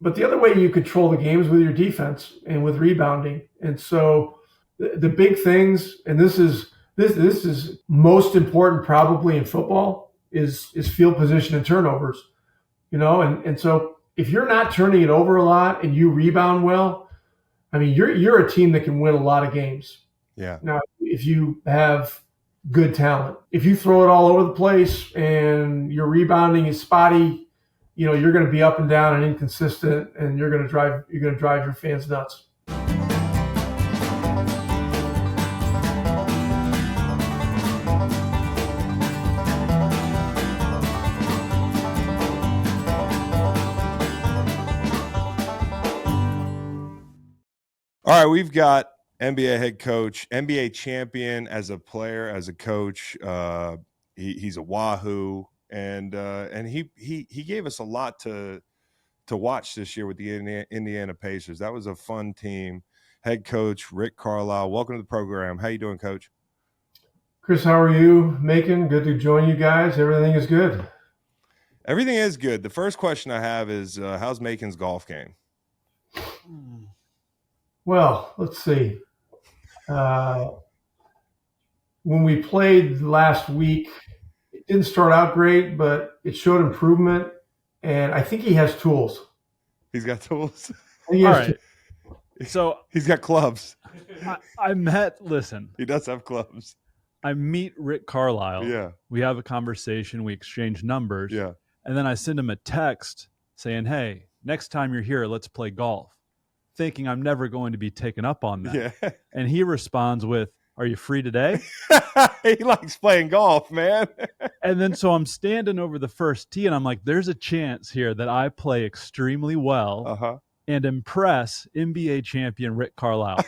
But the other way you control the game is with your defense and with rebounding. And so the big things, and this is most important probably in football, is field position and turnovers. And so if you're not turning it over a lot and you rebound well, I mean, you're a team that can win a lot of games. Yeah. Now, if you have good talent, if you throw it all over the place and your rebounding is spotty, you're going to be up and down and inconsistent, and you're going to drive your fans nuts. All right, we've got NBA head coach, NBA champion as a player, as a coach. He's a Wahoo, and he gave us a lot to watch this year with the Indiana Pacers. That was a fun team. Head coach Rick Carlisle, welcome to the program. How you doing, Coach? Chris, how are you? Macon, good to join you guys. Everything is good. Everything is good. The first question I have is, how's Macon's golf game? Well, let's see. When we played last week, it didn't start out great, but it showed improvement, and I think he has tools. He's got tools? All right. So he's got clubs. Listen. He does have clubs. I meet Rick Carlisle. Yeah. We have a conversation. We exchange numbers. Yeah. And then I send him a text saying, hey, next time you're here, let's play golf. Thinking I'm never going to be taken up on that. Yeah. And he responds with, are you free today? He likes playing golf, man. And then so I'm standing over the first tee, and I'm like, there's a chance here that I play extremely well and impress NBA champion Rick Carlisle.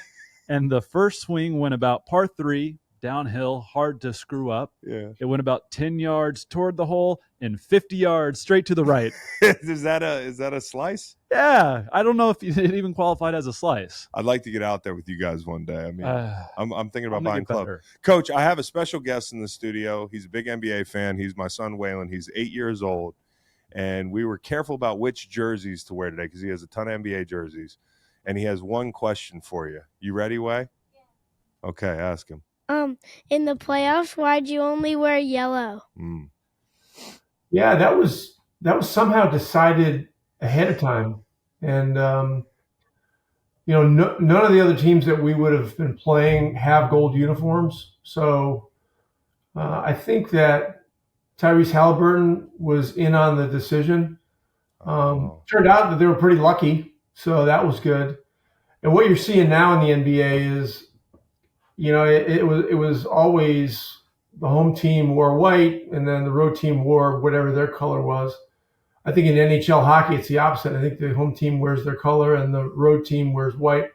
And the first swing went about par 3, downhill, hard to screw up. Yeah. It went about 10 yards toward the hole and 50 yards straight to the right. Is that a slice? Yeah. I don't know if it even qualified as a slice. I'd like to get out there with you guys one day. I mean, I'm thinking about buying club. Better. Coach, I have a special guest in the studio. He's a big NBA fan. He's my son, Waylon. He's 8 years old. And we were careful about which jerseys to wear today because he has a ton of NBA jerseys. And he has one question for you. You ready, Way? Yeah. Okay, ask him. In the playoffs, why'd you only wear yellow? Yeah, that was somehow decided ahead of time. And, none of the other teams that we would have been playing have gold uniforms. So I think that Tyrese Halliburton was in on the decision. Turned out that they were pretty lucky, so that was good. And what you're seeing now in the NBA is, it was always the home team wore white, and then the road team wore whatever their color was. I think in NHL hockey, it's the opposite. I think the home team wears their color, and the road team wears white.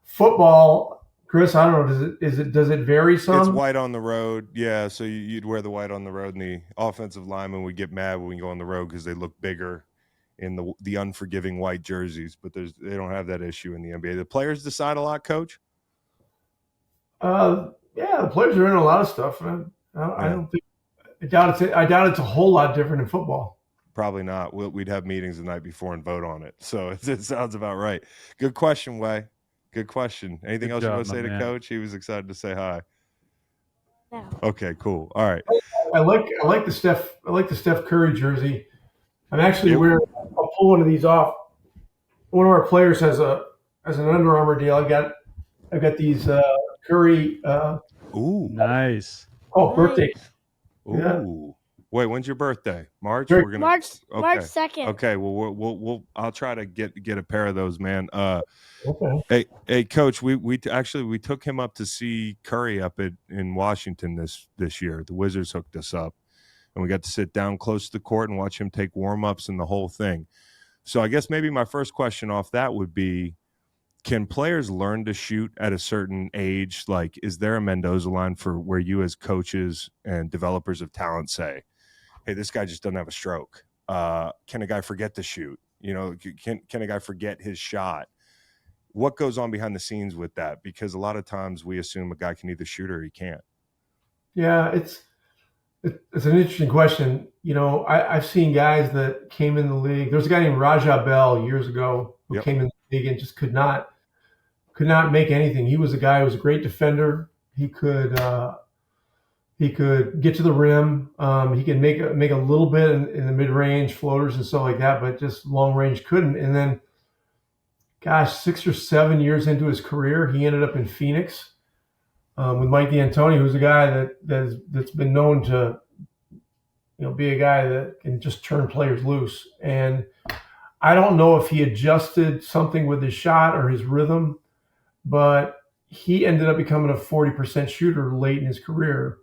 Football, Chris, I don't know. Does it vary some? It's white on the road, yeah. So you'd wear the white on the road, and the offensive linemen would get mad when we go on the road because they look bigger in the unforgiving white jerseys. But they don't have that issue in the NBA. The players decide a lot, Coach. Yeah, the players are in a lot of stuff. I don't think. I doubt it's a whole lot different in football. Probably not. We'd have meetings the night before and vote on it. So it sounds about right. Good question, Way. Good question. Anything else you want to say to Coach? He was excited to say hi. No. Okay, cool. All right. I like the Steph Curry jersey. I'm actually wearing. I'll pull one of these off. One of our players has an Under Armour deal. I've got these Curry. Ooh, nice. Oh, birthday. Ooh. Yeah. Wait, when's your birthday? March? March 2nd. Okay. Well, I'll try to get a pair of those, man. Okay. Hey, Coach, we took him up to see Curry up in Washington this year. The Wizards hooked us up, and we got to sit down close to the court and watch him take warm-ups and the whole thing. So I guess maybe my first question off that would be, can players learn to shoot at a certain age? Like, is there a Mendoza line for where you as coaches and developers of talent say, hey, this guy just doesn't have a stroke? Can a guy forget to shoot? Can a guy forget his shot? What goes on behind the scenes with that? Because a lot of times we assume a guy can either shoot or he can't. Yeah, It's an interesting question. I've seen guys that came in the league. There's a guy named Raja Bell years ago who Yep. came in the league and just could not make anything. He was a guy who was a great defender. He could get to the rim. He could make a little bit in the mid range floaters and stuff like that, but just long range couldn't. And then, gosh, 6 or 7 years into his career, he ended up in Phoenix with Mike D'Antoni, who's a guy that's been known to be a guy that can just turn players loose. And I don't know if he adjusted something with his shot or his rhythm, but he ended up becoming a 40% shooter late in his career.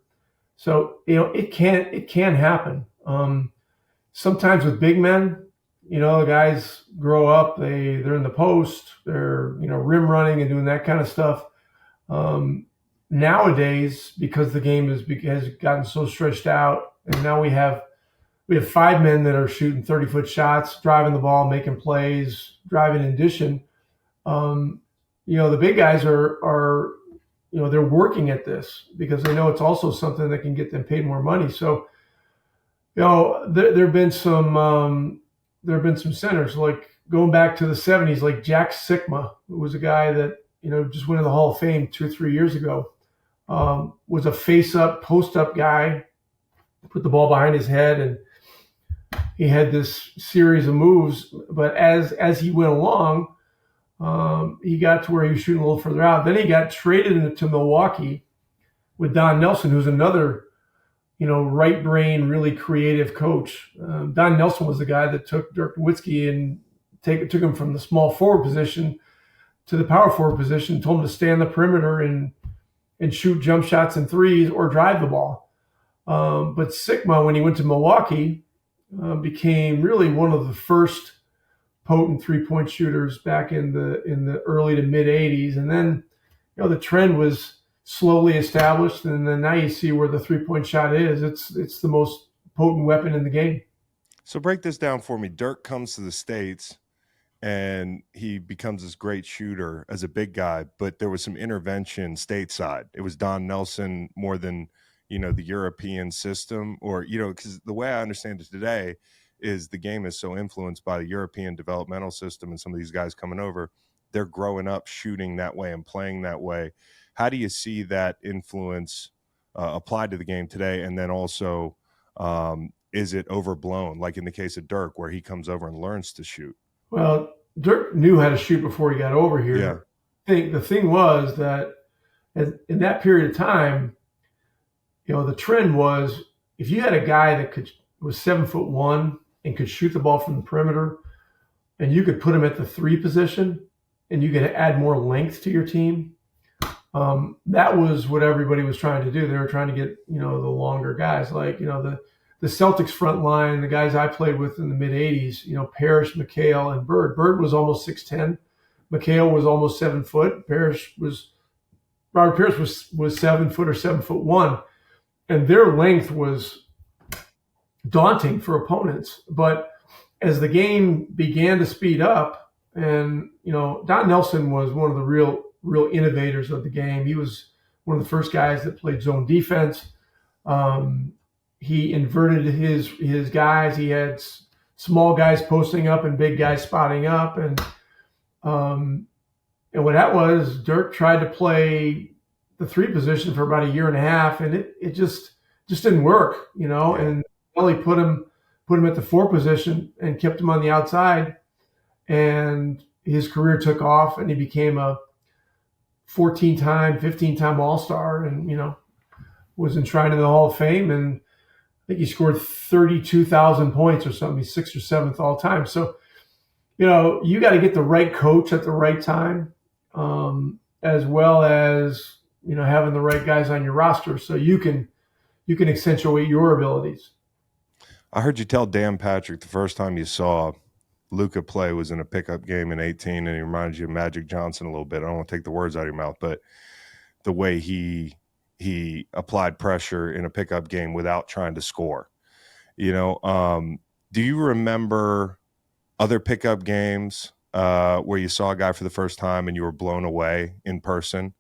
So, it can happen. Sometimes with big men, the guys grow up, they're in the post, they're, rim running and doing that kind of stuff. Nowadays, because the game has gotten so stretched out, and now we have 5 men that are shooting 30-foot shots, driving the ball, making plays, driving and dishing. The big guys are they're working at this because they know it's also something that can get them paid more money. So, there have been some centers like going back to the 70s, like Jack Sikma, who was a guy that just went in the Hall of Fame 2 or 3 years ago. Was a face-up, post-up guy, put the ball behind his head, and he had this series of moves. But as he went along, he got to where he was shooting a little further out. Then he got traded to Milwaukee with Don Nelson, who's another, right brain, really creative coach. Don Nelson was the guy that took Dirk Nowitzki and took him from the small forward position to the power forward position, told him to stay on the perimeter and shoot jump shots and threes or drive the ball. But Sikma, when he went to Milwaukee, became really one of the first potent three-point shooters back in the early to mid 80s. And then, the trend was slowly established. And then now you see where the three-point shot is. It's the most potent weapon in the game. So break this down for me. Dirk comes to the States and he becomes this great shooter as a big guy, but there was some intervention stateside. It was Don Nelson more than, the European system, or, because the way I understand it today is the game is so influenced by the European developmental system, and some of these guys coming over, they're growing up shooting that way and playing that way. How do you see that influence applied to the game today? And then also, is it overblown, like in the case of Dirk, where he comes over and learns to shoot? Well, Dirk knew how to shoot before he got over here. Yeah. The thing was that in that period of time, the trend was if you had a guy that was 7'1" and could shoot the ball from the perimeter, and you could put him at the 3 position, and you could add more length to your team. That was what everybody was trying to do. They were trying to get the longer guys, like the Celtics front line, the guys I played with in the mid 80s. Parrish, McHale, and Bird. Bird was almost 6'10". McHale was almost 7 foot. Robert Parrish was 7 foot or 7'1", and their length was daunting for opponents. But as the game began to speed up, and Don Nelson was one of the real innovators of the game. He was one of the first guys that played zone defense. He inverted his guys. He had small guys posting up and big guys spotting up, and what that was, Dirk tried to play the 3 position for about a year and a half, and it just didn't work, And Ellie put him at the 4 position and kept him on the outside, and his career took off, and he became a 14-time, 15-time All-Star, and was enshrined in the Hall of Fame, and I think he scored 32,000 points or something. He's 6th or 7th all time. So, you got to get the right coach at the right time, as well as having the right guys on your roster, so you can accentuate your abilities. I heard you tell Dan Patrick the first time you saw Luka play was in a pickup game in 18, and he reminded you of Magic Johnson a little bit. I don't want to take the words out of your mouth, but the way he applied pressure in a pickup game without trying to score. Do you remember other pickup games where you saw a guy for the first time and you were blown away in person?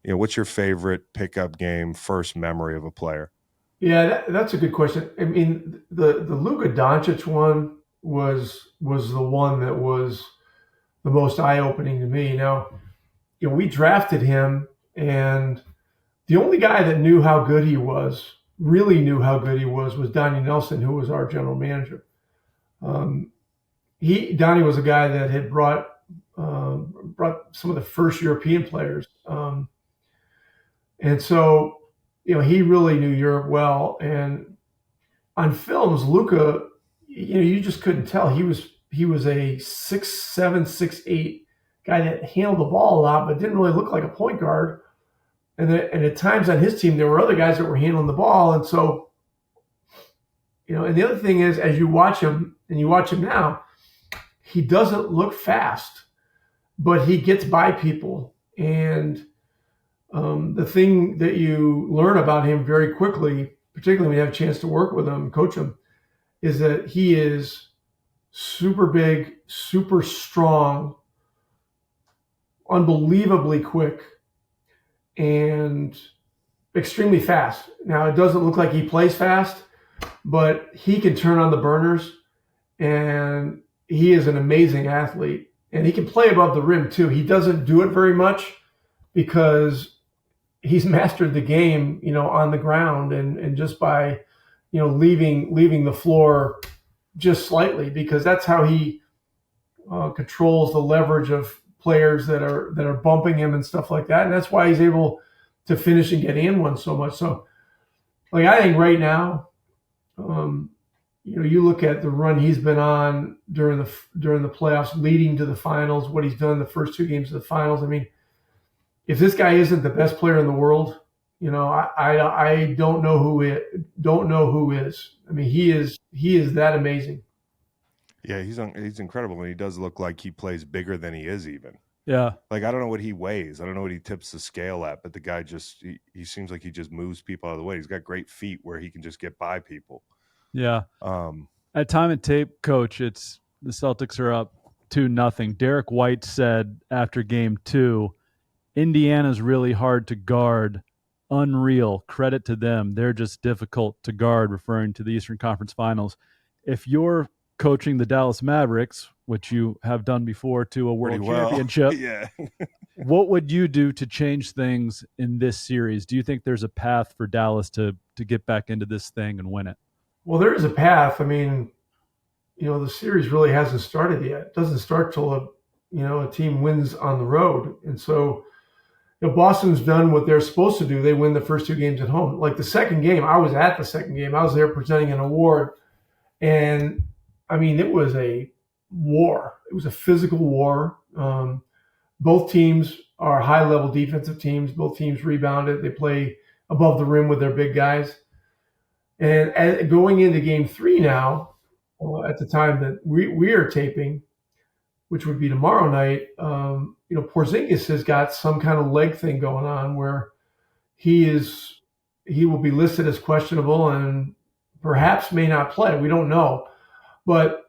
What's your favorite pickup game first memory of a player? Yeah, that's a good question. I mean, the Luka Doncic one was the one that was the most eye opening to me. Now, we drafted him, and the only guy that knew how good he was, really knew how good he was Donnie Nelson, who was our general manager. Um, Donnie was a guy that had brought some of the first European players, and so he really knew Europe well. And on films, Luka, you just couldn't tell. He was a 6'7", 6'8" guy that handled the ball a lot, but didn't really look like a point guard. And at times on his team, there were other guys that were handling the ball. And so, and the other thing is, as you watch him, and you watch him now, he doesn't look fast, but he gets by people. And the thing that you learn about him very quickly, particularly when you have a chance to work with him, coach him, is that he is super big, super strong, unbelievably quick, and extremely fast. Now, it doesn't look like he plays fast, but he can turn on the burners, and he is an amazing athlete. And he can play above the rim, too. He doesn't do it very much because he's mastered the game, on the ground and just by, leaving the floor just slightly, because that's how he controls the leverage of players that are bumping him and stuff like that. And that's why he's able to finish and get in one so much. So, I think right now, you look at the run he's been on during the playoffs, leading to the finals, what he's done in the first two games of the finals. I mean, if this guy isn't the best player in the world, I don't know who is. I mean, he is that amazing. Yeah, he's incredible, and he does look like he plays bigger than he is even. Yeah. I don't know what he weighs. I don't know what he tips the scale at, but the guy he seems like he just moves people out of the way. He's got great feet where he can just get by people. Yeah. At time and tape, Coach, the Celtics are up 2-0. Derek White said after game 2, Indiana's really hard to guard. Unreal. Credit to them. They're just difficult to guard, referring to the Eastern Conference Finals. If you're coaching the Dallas Mavericks, which you have done before, to a world championship, yeah. what would you do to change things in this series? Do you think there's a path for Dallas to get back into this thing and win it? Well, there is a path. I mean, the series really hasn't started yet. It doesn't start till a team wins on the road. And so, Boston's done what they're supposed to do. They win the first two games at home. Like the second game, I was at the second game. I was there presenting an award. And, I mean, it was a war. It was a physical war. Both teams are high-level defensive teams. Both teams rebounded. They play above the rim with their big guys. And going into game 3 now, at the time that we are taping, which would be tomorrow night, Porzingis has got some kind of leg thing going on where he will be listed as questionable and perhaps may not play. We don't know. But,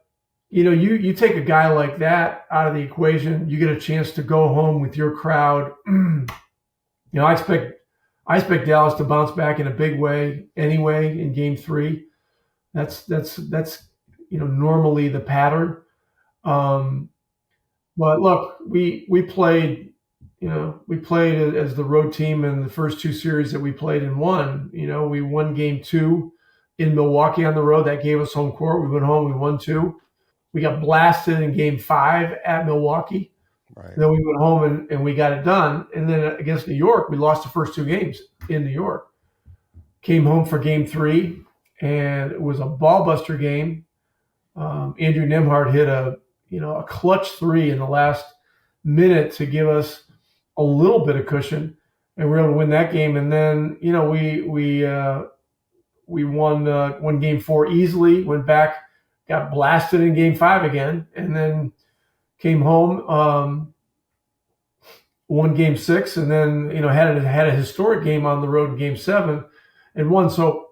you take a guy like that out of the equation, you get a chance to go home with your crowd. I expect Dallas to bounce back in a big way anyway in game 3. That's normally the pattern. But look, we played as the road team in the first 2 series that we played and won. We won game 2 in Milwaukee on the road. That gave us home court. We went home, we won 2. We got blasted in game 5 at Milwaukee. Right. Then we went home and we got it done. And then against New York, we lost the first 2 games in New York. Came home for game 3, and it was a ball buster game. Andrew Nembhard hit a clutch 3 in the last minute to give us a little bit of cushion, and we were able to win that game. And then we won game 4 easily. Went back, got blasted in game 5 again, and then came home, won game 6, and then had a historic game on the road in game 7 and won. So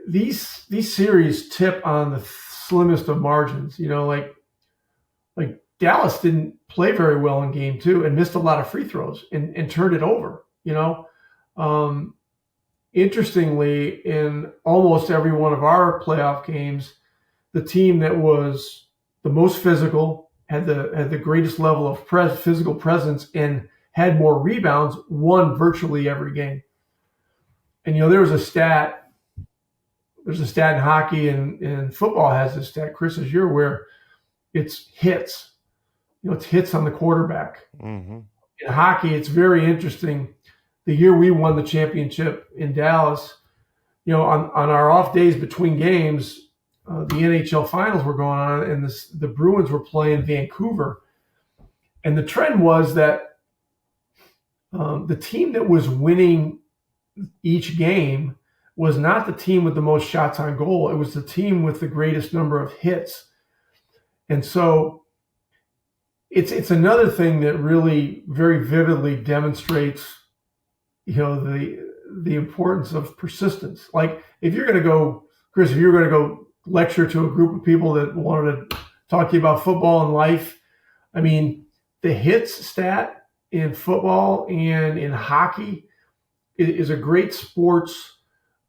these series tip on the slimmest of margins. Like Dallas didn't play very well in game 2 and missed a lot of free throws and turned it over. interestingly, in almost every one of our playoff games, the team that was the most physical, had the greatest level of physical presence, and had more rebounds, won virtually every game. And there's a stat in hockey, and football has this stat, Chris, as you're aware, it's hits. It's hits on the quarterback. Mm-hmm. In hockey, it's very interesting. The year we won the championship in Dallas, on our off days between games, the NHL finals were going on, and the Bruins were playing Vancouver. And the trend was that the team that was winning each game was not the team with the most shots on goal. It was the team with the greatest number of hits. And so it's another thing that really very vividly demonstrates, the importance of persistence. Like if you're going to go, Chris, if you're going to go lecture to a group of people that wanted to talk to you about football and life, I mean, the hits stat in football and in hockey is a great sports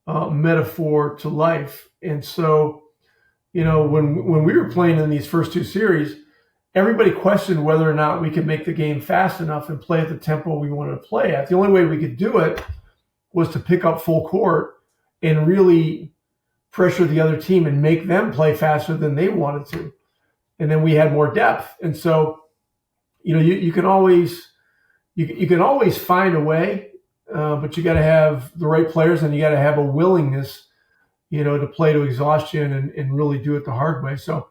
metaphor to life. And so, when we were playing in these first two series, everybody questioned whether or not we could make the game fast enough and play at the tempo we wanted to play at. The only way we could do it was to pick up full court and really pressure the other team and make them play faster than they wanted to. And then we had more depth. And so, you can always find a way, but you got to have the right players, and you got to have a willingness, to play to exhaustion and really do it the hard way. So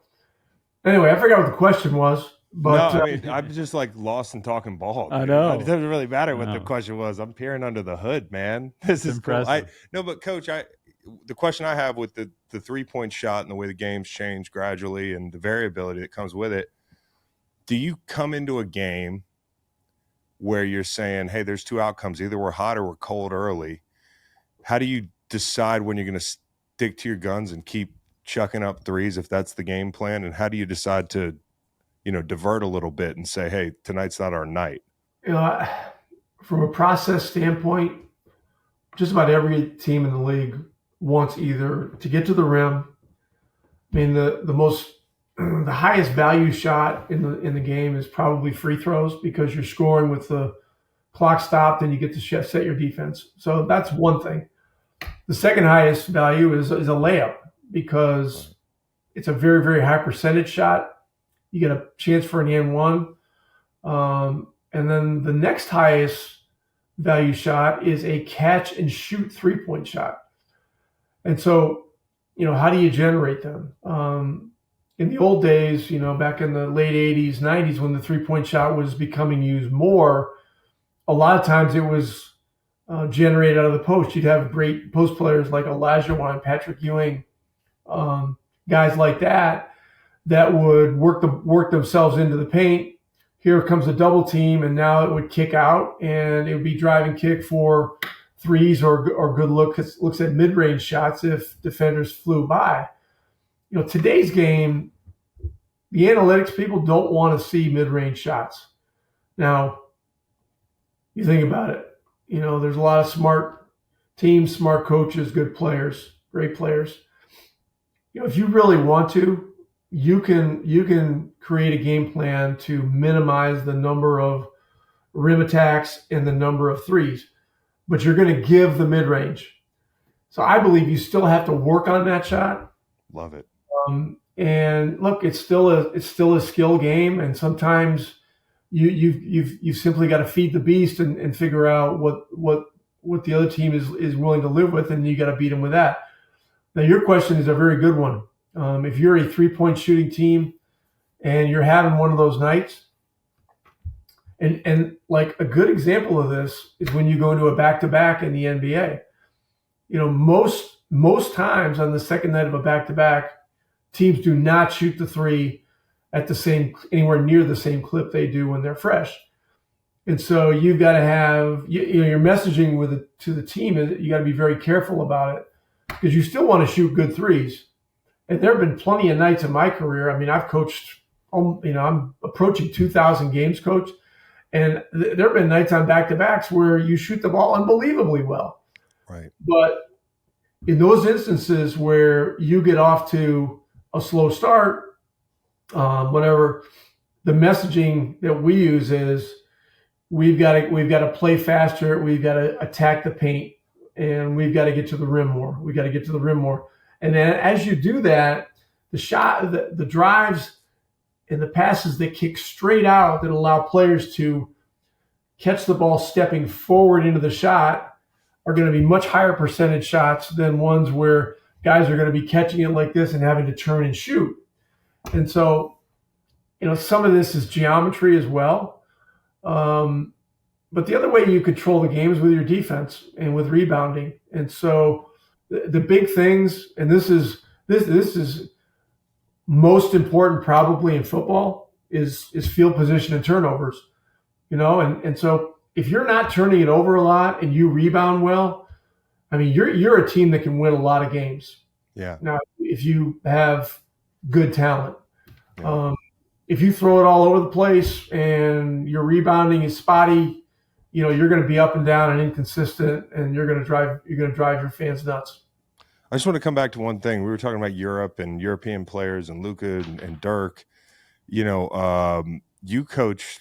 anyway, I forgot what the question was, but no, I'm just like lost in talking ball. I know. It doesn't really matter what the question was. I'm peering under the hood, man. This is impressive. Cool. But Coach, the question I have with the 3-point shot and the way the game's changed gradually and the variability that comes with it, do you come into a game where you're saying, hey, there's two outcomes, either we're hot or we're cold early? How do you decide when you're going to stick to your guns and keep chucking up threes if that's the game plan? And how do you decide to, divert a little bit and say, hey, tonight's not our night? From a process standpoint, just about every team in the league wants either to get to the rim. I mean, the highest value shot in the game is probably free throws, because you're scoring with the clock stopped and you get to set your defense. So that's one thing. The second highest value is a layup, because it's a very, very high percentage shot. You get a chance for an and one. And then the next highest value shot is a catch and shoot 3-point shot. And so, how do you generate them? In the old days, back in the late 80s, 90s, when the 3-point shot was becoming used more, a lot of times it was generated out of the post. You'd have great post players like Olajuwon, Patrick Ewing, guys like that would work themselves into the paint. Here comes a double team, and now it would kick out, and it would be drive and kick for threes or good looks at mid-range shots if defenders flew by. Today's game, the analytics people don't want to see mid-range shots. Now, you think about it. There's a lot of smart teams, smart coaches, good players, great players. If you really want to, you can create a game plan to minimize the number of rim attacks and the number of threes, but you're going to give the mid-range. So I believe you still have to work on that shot. Love it. And look, it's still a skill game, and sometimes you've simply got to feed the beast and figure out what the other team is willing to live with, and you got to beat them with that. Now, your question is a very good one. If you're a 3-point shooting team and you're having one of those nights, and like a good example of this is when you go into a back-to-back in the NBA. Most times on the second night of a back-to-back, teams do not shoot the three at anywhere near the same clip they do when they're fresh. And so you've got to have your messaging to the team. You got to be very careful about it, because you still want to shoot good threes. And there have been plenty of nights in my career. I mean, I've coached, I'm approaching 2,000 games, Coach. And there have been nights on back-to-backs where you shoot the ball unbelievably well. Right. But in those instances where you get off to a slow start, whatever, the messaging that we use is we've got to play faster, we've got to attack the paint, and we've got to get to the rim more. We got to get to the rim more. And then as you do that, the drives and the passes that kick straight out that allow players to catch the ball stepping forward into the shot are going to be much higher percentage shots than ones where guys are going to be catching it like this and having to turn and shoot. And so, some of this is geometry as well. But the other way you control the game is with your defense and with rebounding. And so the big things, and this is most important probably in football, is field position and turnovers. And so if you're not turning it over a lot and you rebound well, I mean, you're a team that can win a lot of games. Yeah. Now, if you have good talent, if you throw it all over the place and your rebounding is spotty, you're going to be up and down and inconsistent, and you're going to drive your fans nuts. I just want to come back to one thing. We were talking about Europe and European players and Luka and Dirk. You coached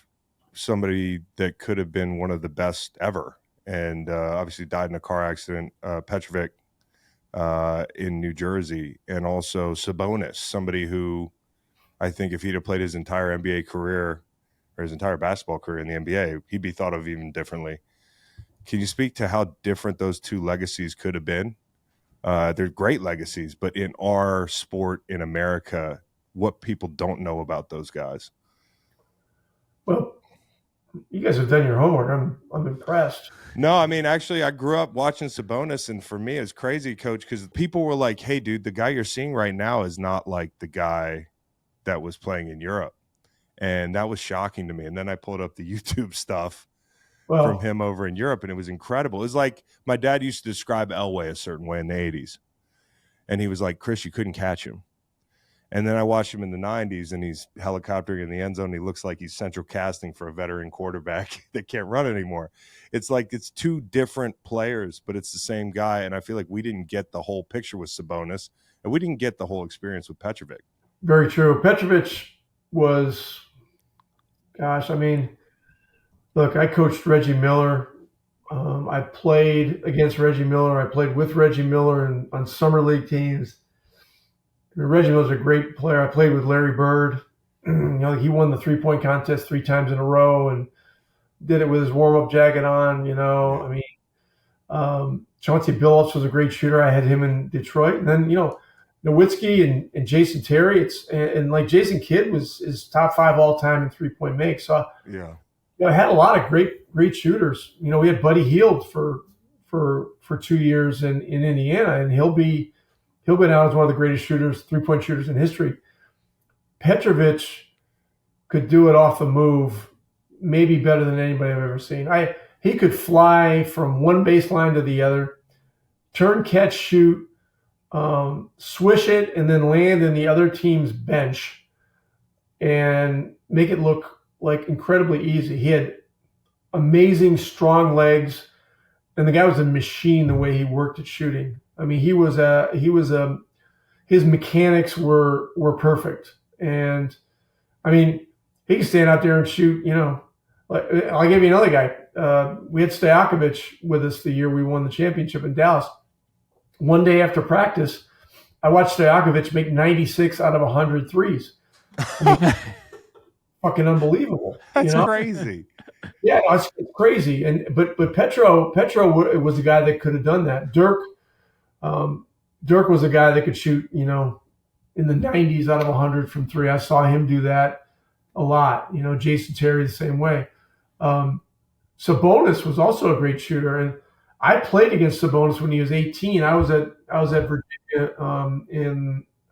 somebody that could have been one of the best ever, and obviously died in a car accident, Petrovic in New Jersey, and also Sabonis, somebody who I think if he'd have played his entire NBA career or his entire basketball career in the NBA, he'd be thought of even differently. Can you speak to how different those two legacies could have been? They're great legacies, but in our sport in America, what people don't know about those guys? Well, you guys have done your homework. I'm impressed. No, I mean, actually, I grew up watching Sabonis, and for me, it's crazy, Coach, because people were like, hey, dude, the guy you're seeing right now is not like the guy that was playing in Europe. And that was shocking to me. And then I pulled up the YouTube stuff from him over in Europe, and it was incredible. It was like my dad used to describe Elway a certain way in the 80s. And he was like, Chris, you couldn't catch him. And then I watched him in the 90s, and he's helicoptering in the end zone. He looks like he's central casting for a veteran quarterback that can't run anymore. It's like it's two different players, but it's the same guy. And I feel like we didn't get the whole picture with Sabonis, and we didn't get the whole experience with Petrovic. Very true. Petrovic was, gosh, I mean, look, I coached Reggie Miller. I played against Reggie Miller. I played with Reggie Miller on summer league teams. I mean, Reggie Miller's a great player. I played with Larry Bird. He won the 3-point contest 3 times in a row and did it with his warm-up jacket on. I mean, Chauncey Billups was a great shooter. I had him in Detroit. And then, Nowitzki and Jason Terry. And like Jason Kidd is top 5 all time in 3-point make. So yeah, I had a lot of great shooters. We had Buddy Hield for 2 years in Indiana, and he'll be out as one of the greatest shooters, 3-point shooters in history. Petrovic could do it off the move, maybe better than anybody I've ever seen. He could fly from one baseline to the other, turn, catch, shoot, swish it, and then land in the other team's bench and make it look like incredibly easy. He had amazing, strong legs, and the guy was a machine the way he worked at shooting. I mean, his mechanics were perfect. And I mean, he could stand out there and shoot, like, I'll give you another guy. We had Stojakovic with us the year we won the championship in Dallas. One day after practice, I watched Stojakovic make 96 out of 100 threes. I mean, fucking unbelievable. That's crazy. Yeah, it's crazy. But Petro was the guy that could have done that. Dirk was a guy that could shoot, in the 90s out of 100 from 3. I saw him do that a lot. Jason Terry the same way. Sabonis was also a great shooter, and I played against Sabonis when he was 18. I was at Virginia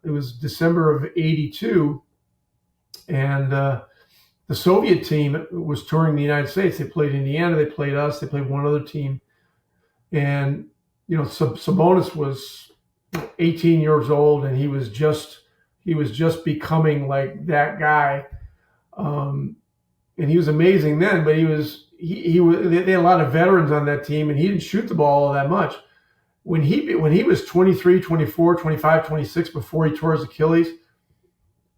it was December of '82, and the Soviet team was touring the United States. They played Indiana, they played us, they played one other team, and Sabonis was 18 years old, and he was just becoming like that guy, and he was amazing then. But they had a lot of veterans on that team, and he didn't shoot the ball all that much. when he was 23, 24, 25, 26 before he tore his Achilles,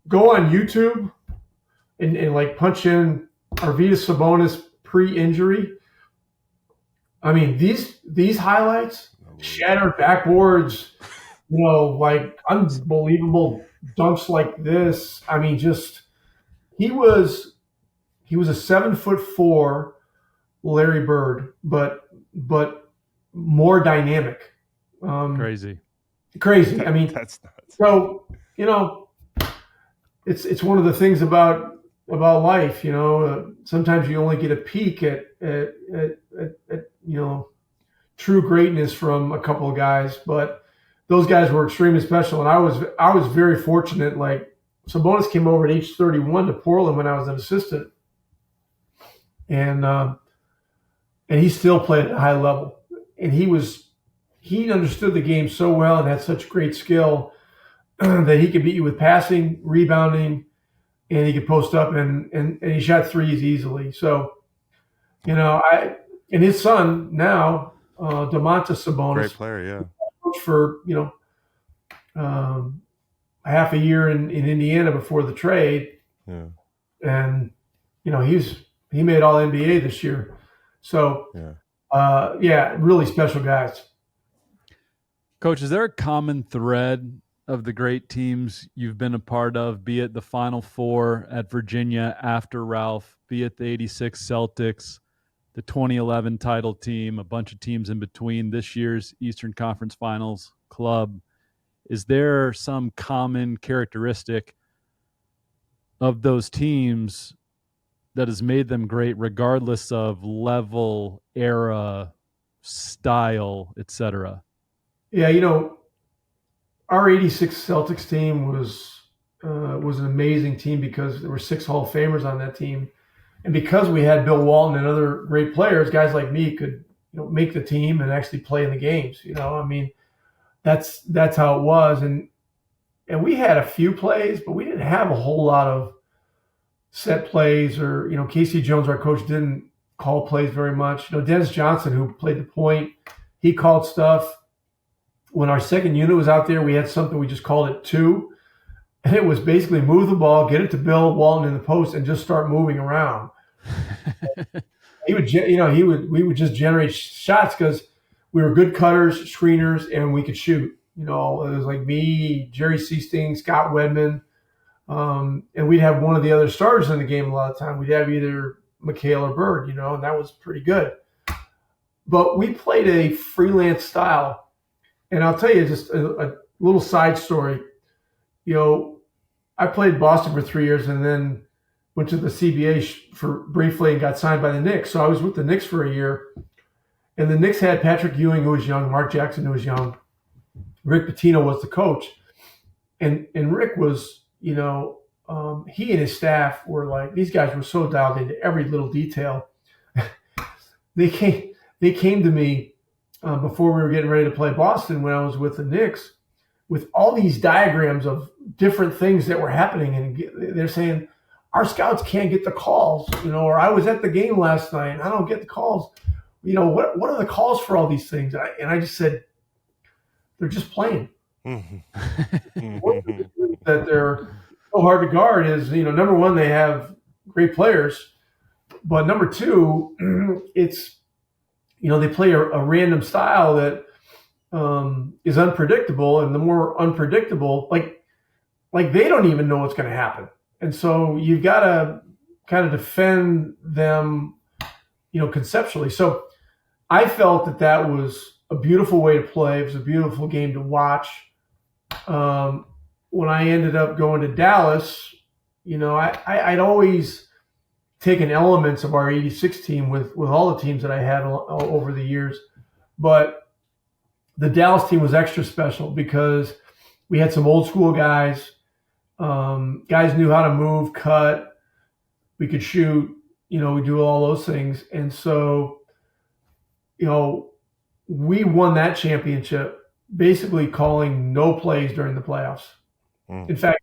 go on YouTube and like punch in Arvydas Sabonis pre-injury. I mean, these highlights, shattered backboards, like unbelievable dunks like this. I mean, just he was a 7'4" Larry Bird, but more dynamic. Crazy. I mean, that's nuts. So it's one of the things about life. Sometimes you only get a peek at true greatness from a couple of guys, but those guys were extremely special. And I was very fortunate. Like Sabonis came over at age 31 to Portland when I was an assistant, and he still played at a high level. And he understood the game so well and had such great skill that he could beat you with passing, rebounding, and he could post up and he shot threes easily. So, and his son now, Domantas Sabonis, Great player, yeah. coached for half a year in Indiana before the trade, Yeah. and he made All NBA this year. So, really special guys. Coach, is there a common thread of the great teams you've been a part of, be it the Final Four at Virginia after Ralph, be it the 86 Celtics, the 2011 title team, a bunch of teams in between, this year's Eastern Conference Finals club? Is there some common characteristic of those teams that has made them great regardless of level, era, style, etc.? Yeah, our 86 Celtics team was an amazing team because there were 6 Hall of Famers on that team. And because we had Bill Walton and other great players, guys like me could make the team and actually play in the games. I mean, that's how it was. And we had a few plays, but we didn't have a whole lot of set plays, or Casey Jones, our coach, didn't call plays very much. Dennis Johnson, who played the point, he called stuff. When our second unit was out there, we had something, we just called it 2. And it was basically move the ball, get it to Bill Walton in the post, and just start moving around. We would just generate shots because we were good cutters, screeners, and we could shoot. It was like me, Jerry Seasting, Scott Wedman, and we'd have one of the other starters in the game a lot of the time. We'd have either McHale or Bird, and that was pretty good. But we played a freelance style. And I'll tell you just a little side story. I played Boston for 3 years and then went to the CBA for briefly and got signed by the Knicks. So I was with the Knicks for a year. And the Knicks had Patrick Ewing, who was young, Mark Jackson, who was young. Rick Pitino was the coach. And Rick was, he and his staff were like, these guys were so dialed into every little detail. They came to me before we were getting ready to play Boston when I was with the Knicks with all these diagrams of different things that were happening. And they're saying, our scouts can't get the calls, or I was at the game last night and I don't get the calls. What are the calls for all these things? And I just said, they're just playing. That they're so hard to guard is, number one, they have great players, but number two, it's, they play a random style that is unpredictable, and the more unpredictable, like they don't even know what's going to happen, and so you've got to kind of defend them, conceptually. So I felt that was a beautiful way to play. It was a beautiful game to watch. When I ended up going to Dallas, I'd always taken elements of our 86 team with all the teams that I had over the years. But the Dallas team was extra special because we had some old school guys. Guys knew how to move, cut. We could shoot. We do all those things. And so, we won that championship basically calling no plays during the playoffs. In fact,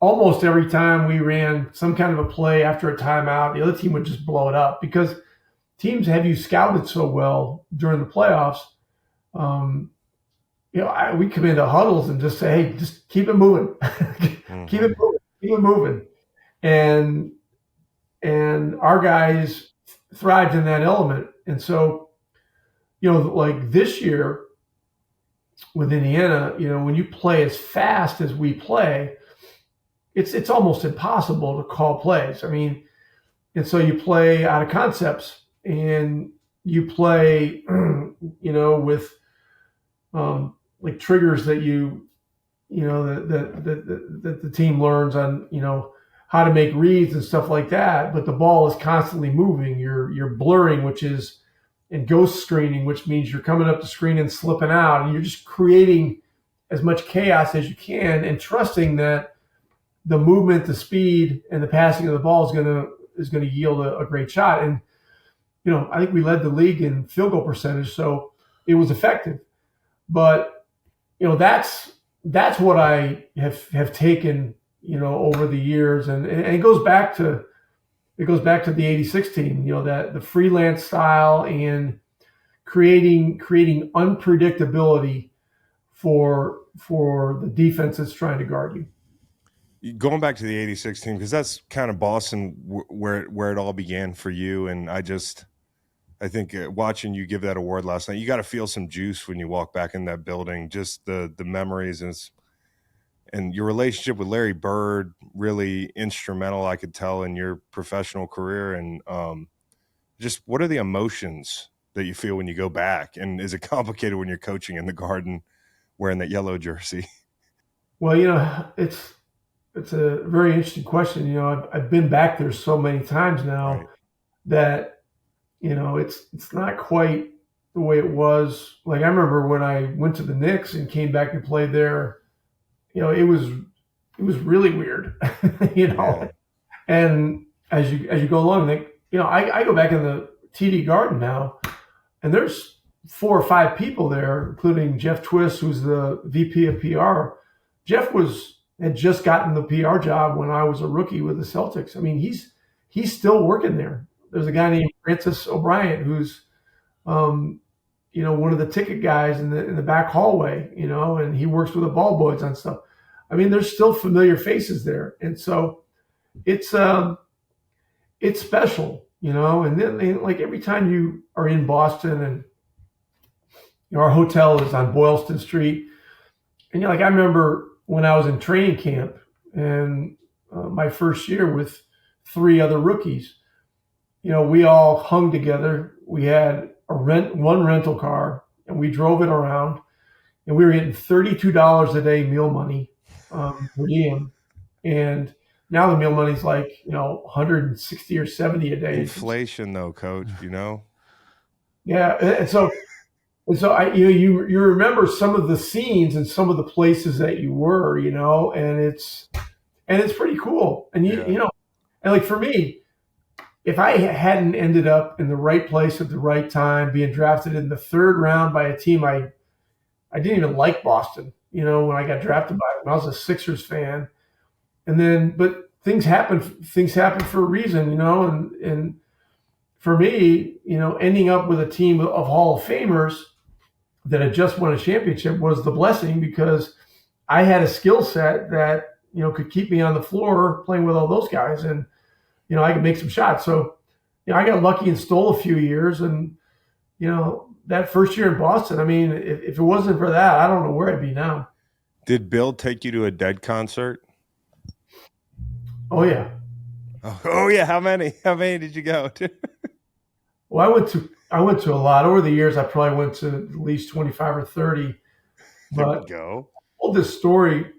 almost every time we ran some kind of a play after a timeout, the other team would just blow it up because teams have you scouted so well during the playoffs we come into huddles and just say, hey, just keep it moving. Keep it moving. Keep it moving. And our guys thrived in that element. And so, like this year with Indiana, when you play as fast as we play, it's almost impossible to call plays. I mean, and so you play out of concepts and you play, with like triggers that that the team learns on, how to make reads and stuff like that. But the ball is constantly moving. You're blurring, and ghost screening, which means you're coming up the screen and slipping out, and you're just creating as much chaos as you can, and trusting that the movement, the speed, and the passing of the ball is gonna yield a great shot. And I think we led the league in field goal percentage, so it was effective. But that's what I have taken over the years, and it goes back to the '86 team. That the freelance style and creating unpredictability for the defense that's trying to guard you. Going back to the '86 team, because that's kind of Boston where it all began for you, and I think watching you give that award last night, you got to feel some juice when you walk back in that building. Just the memories and your relationship with Larry Bird, really instrumental, I could tell, in your professional career. And just what are the emotions that you feel when you go back? And is it complicated when you're coaching in the Garden wearing that yellow jersey? Well, it's a very interesting question. I've been back there so many times now, right, that it's not quite the way it was. Like, I remember when I went to the Knicks and came back and played there, it was really weird, Yeah. And as you go along, I go back in the TD Garden now, and there's 4 or 5 people there, including Jeff Twist, who's the VP of PR. Jeff had just gotten the PR job when I was a rookie with the Celtics. I mean, he's still working there. There's a guy named Francis O'Brien who's, one of the ticket guys in the back hallway, and he works with the ball boys on stuff. I mean, there's still familiar faces there, and so it's special, And then, like, every time you are in Boston, and our hotel is on Boylston Street, and I remember when I was in training camp and my first year with 3 other rookies, we all hung together. We had one rental car, and we drove it around, and we were getting $32 a day meal money per diem. And now the meal money's like, 160 or 70 a day. Inflation, though, Coach, Yeah, and so you remember some of the scenes and some of the places that you were, and it's pretty cool. And and like for me, if I hadn't ended up in the right place at the right time, being drafted in the 3rd round by a team I didn't even like Boston, when I got drafted by them. I was a Sixers fan. And then, but things happen for a reason, and for me, ending up with a team of Hall of Famers that had just won a championship was the blessing, because I had a skill set that, could keep me on the floor playing with all those guys, and, I could make some shots. So, I got lucky and stole a few years, and, that first year in Boston, I mean, if it wasn't for that, I don't know where I'd be now. Did Bill take you to a Dead concert? Oh yeah. Oh yeah. How many did you go to? Well, I went to a lot over the years. I probably went to at least 25 or 30. But there we go. I told this story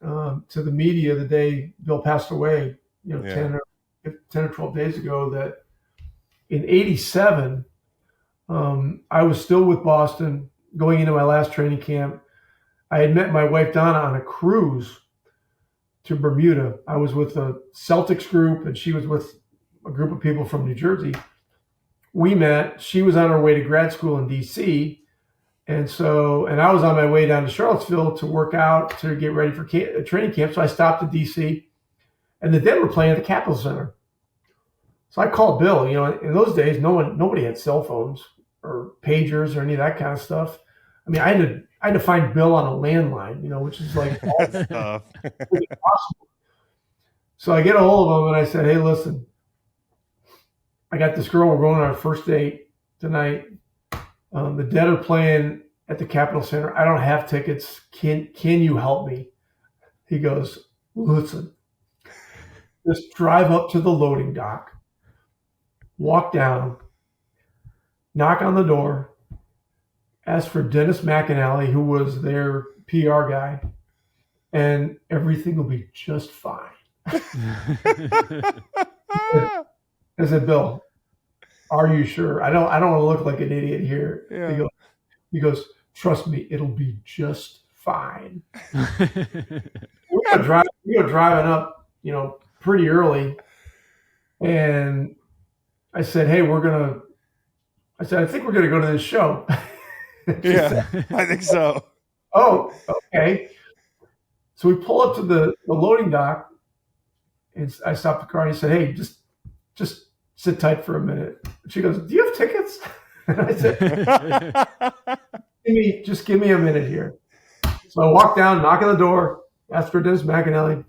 to the media the day Bill passed away, 10 or 12 days ago, that in '87, I was still with Boston going into my last training camp. I had met my wife Donna on a cruise to Bermuda. I was with a Celtics group, and she was with a group of people from New Jersey. We met. She was on her way to grad school in DC. And I was on my way down to Charlottesville to work out, to get ready for training camp. So I stopped at DC, and the Denver playing at the Capitol Center. So I called Bill. In those days, nobody had cell phones or pagers or any of that kind of stuff. I mean, I I had to find Bill on a landline, which is like That's tough. impossible. So I get a hold of him and I said, hey, listen, I got this girl. We're going on our first date tonight. The Dead are playing at the Capitol Center. I don't have tickets. Can you help me? He goes, listen, just drive up to the loading dock, walk down, knock on the door, ask for Dennis McAnally, who was their PR guy, and everything will be just fine. I said, Bill, are you sure? I don't want to look like an idiot here. Yeah. He goes, trust me, it'll be just fine. we were driving up, pretty early, and I said, hey, I think we're gonna go to this show. Yeah, I think so. Oh, okay. So we pull up to the loading dock, and I stopped the car, and he said, hey, just sit tight for a minute. And she goes, do you have tickets? And I said, just give me a minute here. So I walked down, knock on the door, asked for Dennis McAnally.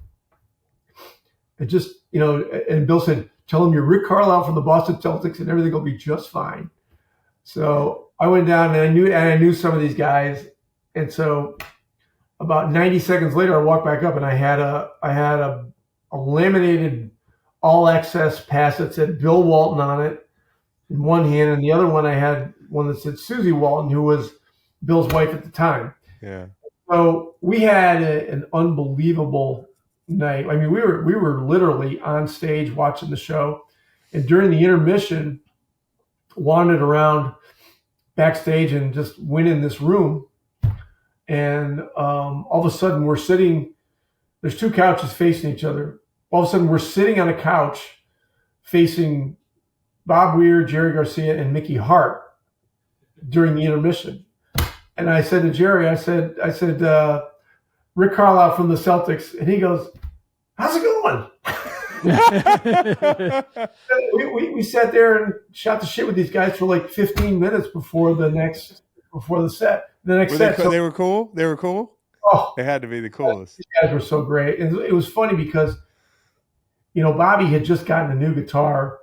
And and Bill said, tell him you're Rick Carlisle from the Boston Celtics and everything will be just fine. So I went down and I knew some of these guys. And so about 90 seconds later, I walked back up and I had a laminated all access pass that said Bill Walton on it in one hand. And the other one, I had one that said Susie Walton, who was Bill's wife at the time. Yeah. So we had an unbelievable night. I mean, we were literally on stage watching the show, and during the intermission, wandered around backstage and just went in this room. And all of a sudden, we're sitting. There's two couches facing each other. All of a sudden, we're sitting on a couch facing Bob Weir, Jerry Garcia, and Mickey Hart during the intermission. And I said to Jerry, I said, Rick Carlisle from the Celtics. And he goes, how's it going? we sat there and shot the shit with these guys for like 15 minutes before the set. They were cool? They were cool? Oh, they had to be the coolest. These guys were so great. And it was funny because, Bobby had just gotten a new guitar.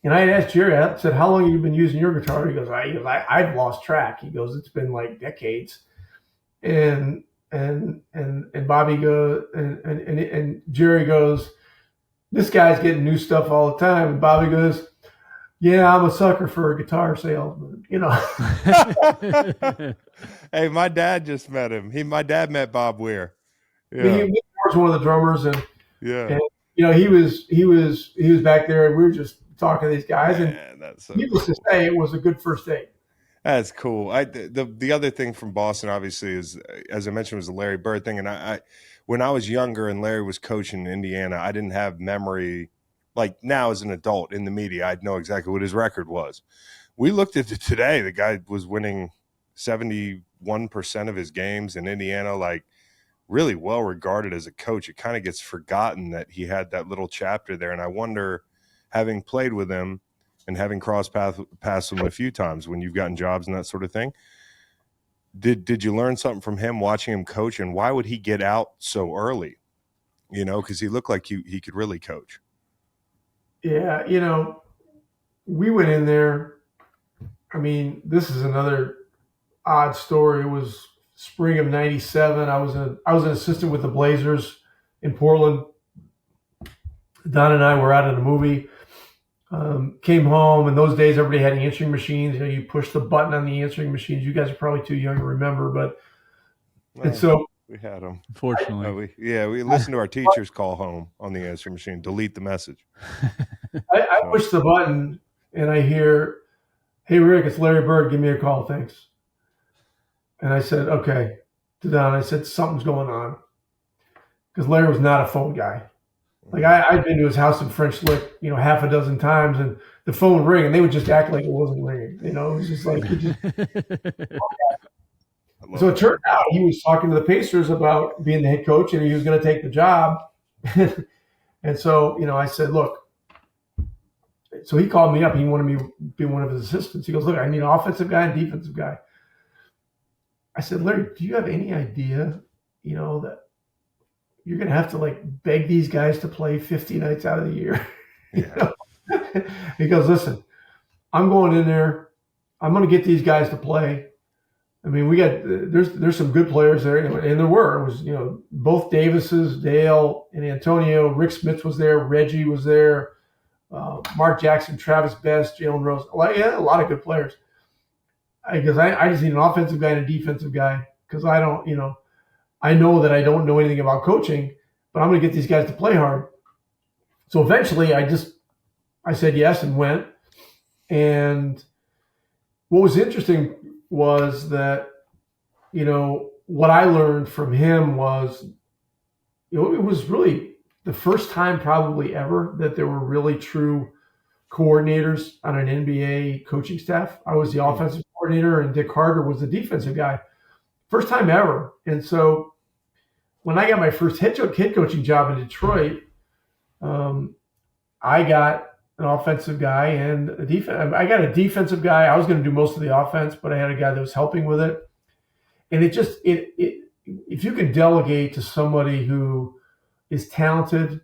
And I had asked Jerry, I said, how long have you been using your guitar? He goes, I've lost track. He goes, it's been like decades. And Bobby goes, and Jerry goes, this guy's getting new stuff all the time. And Bobby goes, yeah, I'm a sucker for a guitar salesman, Hey, my dad just met him. My dad met Bob Weir. Yeah. He was one of the drummers, and yeah, and, he was back there, and we were just talking to these guys, and that's so needless to say, it was a good first date. That's cool. The other thing from Boston, obviously, is, as I mentioned, was the Larry Bird thing. And I when I was younger and Larry was coaching in Indiana, I didn't have memory. Like now as an adult in the media, I'd know exactly what his record was. We looked at it today. The guy was winning 71% of his games in Indiana, like really well regarded as a coach. It kind of gets forgotten that he had that little chapter there. And I wonder, having played with him and having crossed paths with him a few times when you've gotten jobs and that sort of thing, did you learn something from him watching him coach? And why would he get out so early? Because he looked like he could really coach. Yeah, we went in there. I mean, this is another odd story. It was spring of '97. I was an assistant with the Blazers in Portland. Don and I were out in a movie. Came home. In those days, everybody had answering machines. You push the button on the answering machines. You guys are probably too young to remember, but and so we had them. Unfortunately, we listened to our teachers call home on the answering machine. Delete the message. I push the button and I hear, "Hey Rick, it's Larry Bird. Give me a call, thanks." And I said, "Okay." To Don, I said, "Something's going on," because Larry was not a phone guy. Like I'd been to his house in French Lick, half a dozen times, and the phone would ring, and they would just act like it wasn't ringing. It was just like. So it turned out he was talking to the Pacers about being the head coach, and he was going to take the job. And so, I said, "Look." So he called me up. He wanted me to be one of his assistants. He goes, "Look, I need an offensive guy and defensive guy." I said, Larry, do you have any idea, that you're going to have to like beg these guys to play 50 nights out of the year? Yeah. He goes, listen, I'm going in there. I'm going to get these guys to play. I mean, there's some good players there, and there were. It was, both Davises, Dale and Antonio. Rick Smith was there. Reggie was there. Mark Jackson, Travis Best, Jalen Rose. A lot of good players. Because I just need an offensive guy and a defensive guy, because I don't, I know that I don't know anything about coaching, but I'm going to get these guys to play hard. So eventually I said yes and went. And what was interesting was that, what I learned from him was, it was really the first time probably ever that there were really true coordinators on an NBA coaching staff. I was the offensive coordinator and Dick Carter was the defensive guy. First time ever. And so when I got my first head coaching job in Detroit, I got an offensive guy and a defense. I got a defensive guy. I was going to do most of the offense, but I had a guy that was helping with it. And if you can delegate to somebody who is talented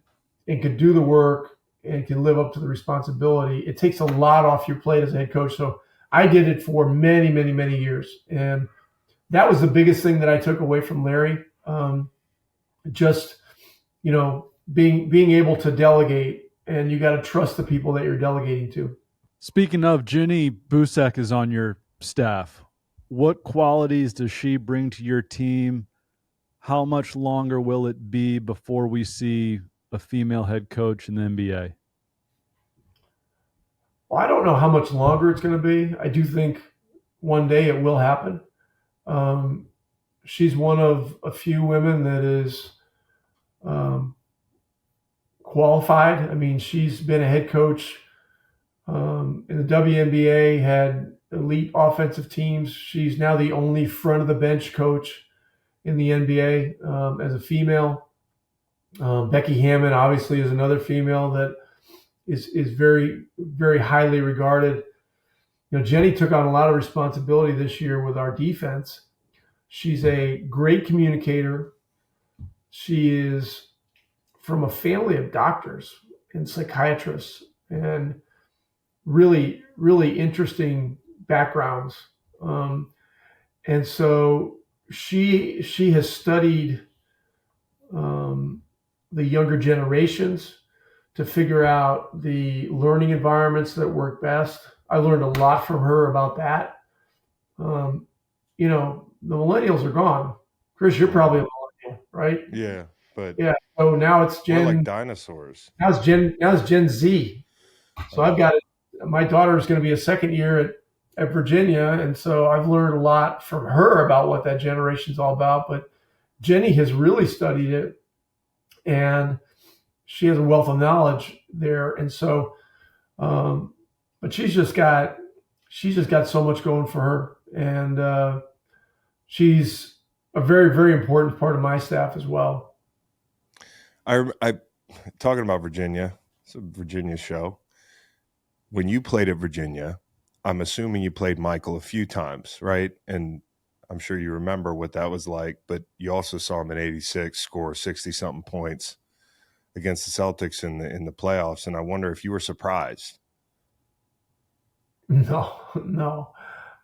and can do the work and can live up to the responsibility, it takes a lot off your plate as a head coach. So I did it for many, many, many years. And that was the biggest thing that I took away from Larry. Being able to delegate, and you got to trust the people that you're delegating to. Speaking of, Jenny Busek is on your staff. What qualities does she bring to your team? How much longer will it be before we see a female head coach in the NBA? Well, I don't know how much longer it's going to be. I do think one day it will happen. She's one of a few women that is qualified. I mean, she's been a head coach in the WNBA, had elite offensive teams. She's now the only front of the bench coach in the NBA as a female. Becky Hammond obviously is another female that is very, very highly regarded. Jenny took on a lot of responsibility this year with our defense. She's a great communicator. She is from a family of doctors and psychiatrists and really, really interesting backgrounds. And so she has studied the younger generations to figure out the learning environments that work best. I learned a lot from her about that. The millennials are gone. Chris, you're probably a millennial, right? Yeah, but yeah. So now it's we're like dinosaurs. Now it's Gen Z. So I've got my daughter is going to be a second year at Virginia, and so I've learned a lot from her about what that generation's all about. But Jenny has really studied it, and she has a wealth of knowledge there. And so, but she's just got so much going for her, and she's a very, very important part of my staff as well. I talking about Virginia. It's a Virginia show. When you played at Virginia, I'm assuming you played Michael a few times, right? And I'm sure you remember what that was like, but you also saw him in '86 score 60-something points against the Celtics in the playoffs. And I wonder if you were surprised. No.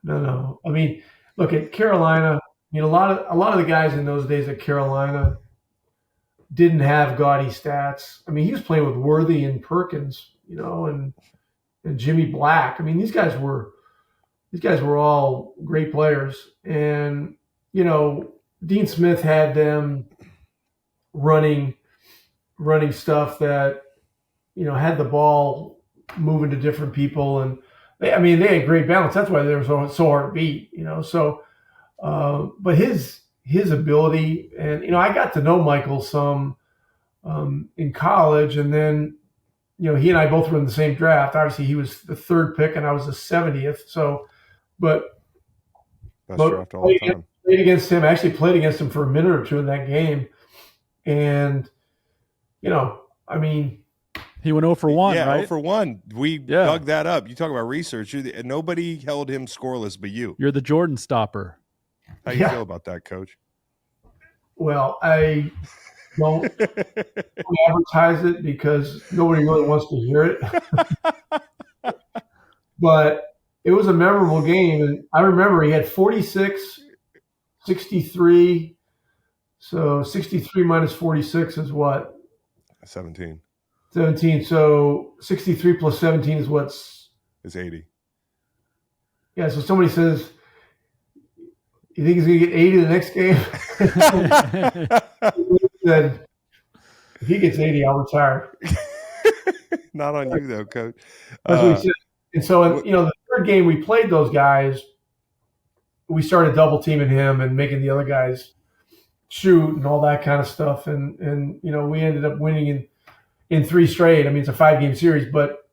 I mean, look at Carolina. A lot of the guys in those days at Carolina didn't have gaudy stats. I mean, he was playing with Worthy and Perkins, and Jimmy Black. I mean, these guys were all great players. And, Dean Smith had them running stuff that, had the ball moving to different people. And they had great balance. That's why they were so hard to beat, So, but his ability, and, I got to know Michael some in college, and then, he and I both were in the same draft. Obviously, he was the third pick, and I was the 70th. So, but draft all the time. Played against him. I actually played against him for a minute or two in that game, and he went 0 for 1. Yeah, right? 0 for 1. We dug that up. You talk about research. Nobody held him scoreless but you. You're the Jordan stopper. How you feel about that, Coach? Well, Coach? Well, I don't advertise it because nobody really wants to hear it. But it was a memorable game, and I remember he had 46, 63. So 63 minus 46 is what? 17. 17. So 63 plus 17 is what's? Is 80. Yeah, so somebody says, you think he's going to get 80 the next game? Then if he gets 80, I'll retire. Not on you, though, Coach. That's what he said. And so, the third game we played those guys, we started double teaming him and making the other guys shoot and all that kind of stuff. And we ended up winning in 3 straight. I mean, it's a 5-game series, but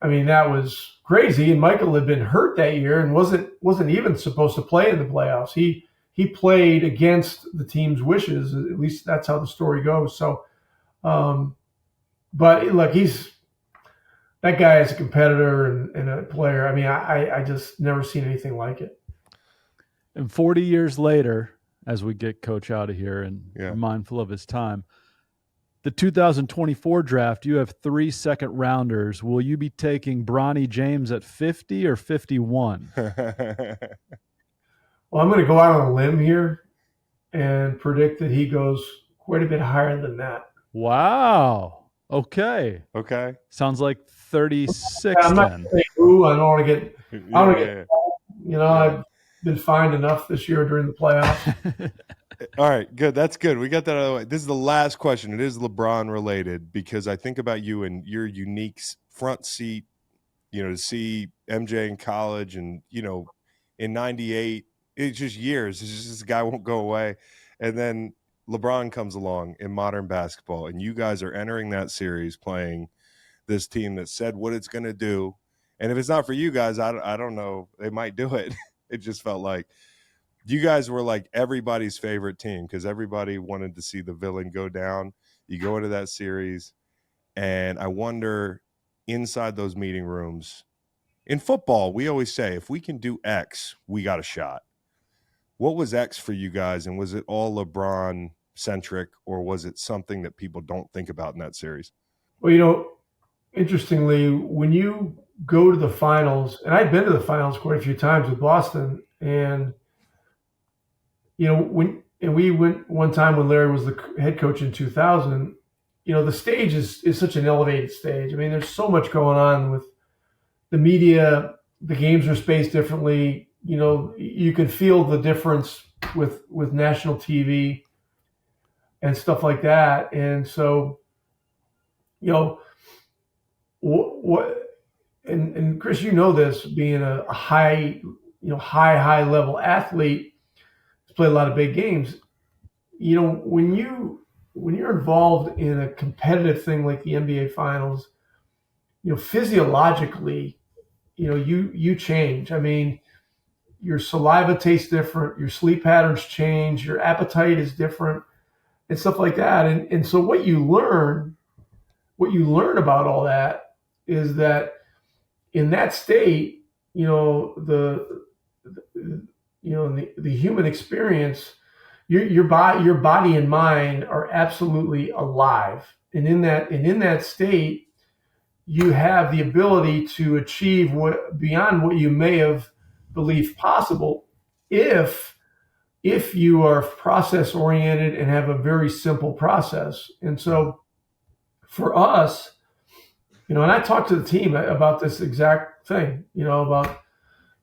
I mean, that was crazy. And Michael had been hurt that year and wasn't even supposed to play in the playoffs. He played against the team's wishes. At least that's how the story goes. So, but look, that guy is a competitor and a player. I mean, I just never seen anything like it. And 40 years later, as we get Coach out of here and are mindful of his time, the 2024 draft, you have 3 second rounders. Will you be taking Bronny James at 50 or 51? Well, I'm going to go out on a limb here and predict that he goes quite a bit higher than that. Wow. Okay. Sounds like 36. I'm not going to say who. I don't want to get. I don't get. I've been fined enough this year during the playoffs. All right, good. That's good. We got that out of the way. This is the last question. It is LeBron related because I think about you and your unique front seat, to see MJ in college and, in 98, it's just years. It's just this guy won't go away. And then LeBron comes along in modern basketball, and you guys are entering that series playing this team that said what it's going to do. And if it's not for you guys, I don't know. They might do it. It just felt like you guys were like everybody's favorite team because everybody wanted to see the villain go down. You go into that series, and I wonder inside those meeting rooms, in football, we always say if we can do X, we got a shot. What was X for you guys, and was it all LeBron-centric, or was it something that people don't think about in that series? Well, interestingly, when you go to the finals, and I've been to the finals quite a few times with Boston, and we went one time when Larry was the head coach in 2000, the stage is such an elevated stage. I mean, there's so much going on with the media. The games are spaced differently. You can feel the difference with national TV and stuff like that. And so, and Chris, this, being a high level athlete, has played a lot of big games. When you're involved in a competitive thing like the NBA Finals, physiologically, you change. I mean, your saliva tastes different, your sleep patterns change, your appetite is different, and stuff like that. And so what you learn about all that is that in that state, the human experience, your body and mind are absolutely alive. And in that state, you have the ability to achieve beyond what you may have believed possible if you are process oriented and have a very simple process. And so for us, and I talked to the team about this exact thing, about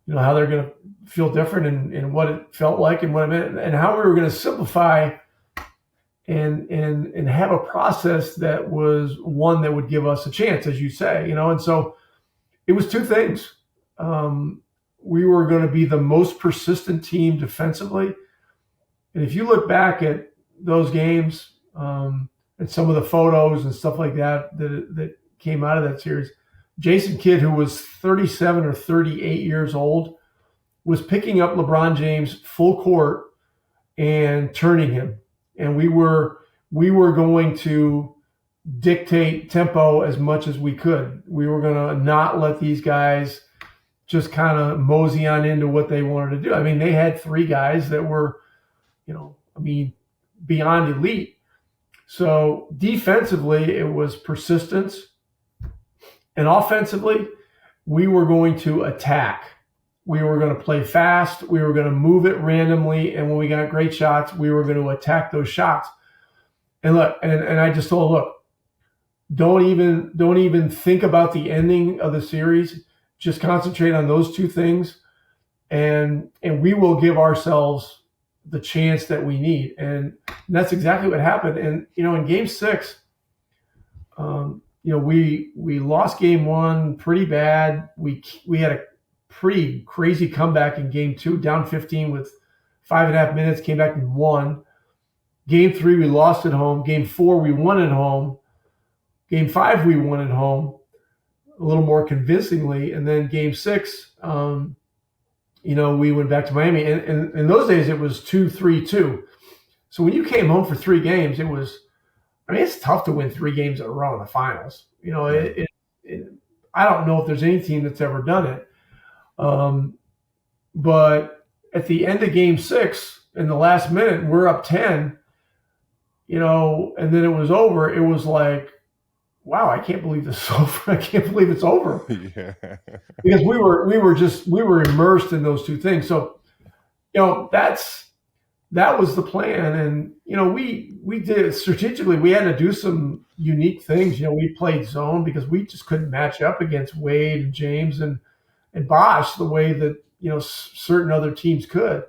how they're going to feel different and what it felt like and what it meant and how we were going to simplify and have a process that was one that would give us a chance, as you say, and so it was 2 things. We were going to be the most persistent team defensively. And if you look back at those games and some of the photos and stuff like that came out of that series, Jason Kidd, who was 37 or 38 years old, was picking up LeBron James full court and turning him. And we were going to dictate tempo as much as we could. We were going to not let these guys just kind of mosey on into what they wanted to do. I mean, they had 3 guys that were, beyond elite. So defensively, it was persistence. And offensively, we were going to attack. We were going to play fast. We were going to move it randomly. And when we got great shots, we were going to attack those shots. And look, and I just told, look, don't even think about the ending of the series. Just concentrate on those 2 things. And we will give ourselves the chance that we need. And that's exactly what happened. And, in game 6, we lost game 1 pretty bad. We had a pretty crazy comeback in game 2, down 15 with 5.5 minutes, came back and won. Game 3, we lost at home. Game 4, we won at home. Game 5, we won at home a little more convincingly. And then game 6, we went back to Miami. And in those days, it was 2-3-2. So when you came home for 3 games, it's tough to win 3 games in a row in the finals. I don't know if there's any team that's ever done it. But at the end of game 6, in the last minute, we're up 10, and then it was over. It was like, wow, I can't believe this is over. I can't believe it's over. Yeah. Because we were immersed in those 2 things. So, that was the plan. And, we did strategically, we had to do some unique things. We played zone because we just couldn't match up against Wade and James and Bosh the way that, certain other teams could.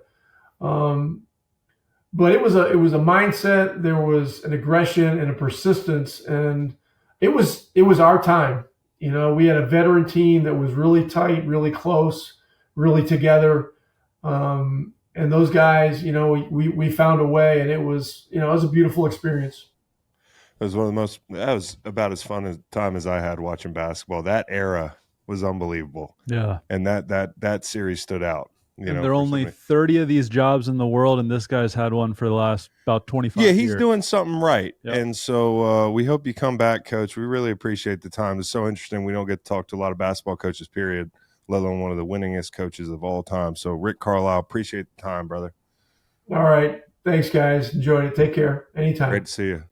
But it was a mindset. There was an aggression and a persistence, and it was our time. We had a veteran team that was really tight, really close, really together. And those guys, we found a way, and it was a beautiful experience. It was that was about as fun a time as I had watching basketball. That era was unbelievable. Yeah. And that series stood out. There are only 30 of these jobs in the world, and this guy's had one for the last about 25 years. Yeah, he's doing something right. Yep. And so we hope you come back, Coach. We really appreciate the time. It's so interesting. We don't get to talk to a lot of basketball coaches, period, let alone one of the winningest coaches of all time. So, Rick Carlisle, appreciate the time, brother. All right. Thanks, guys. Enjoyed it. Take care. Anytime. Great to see you.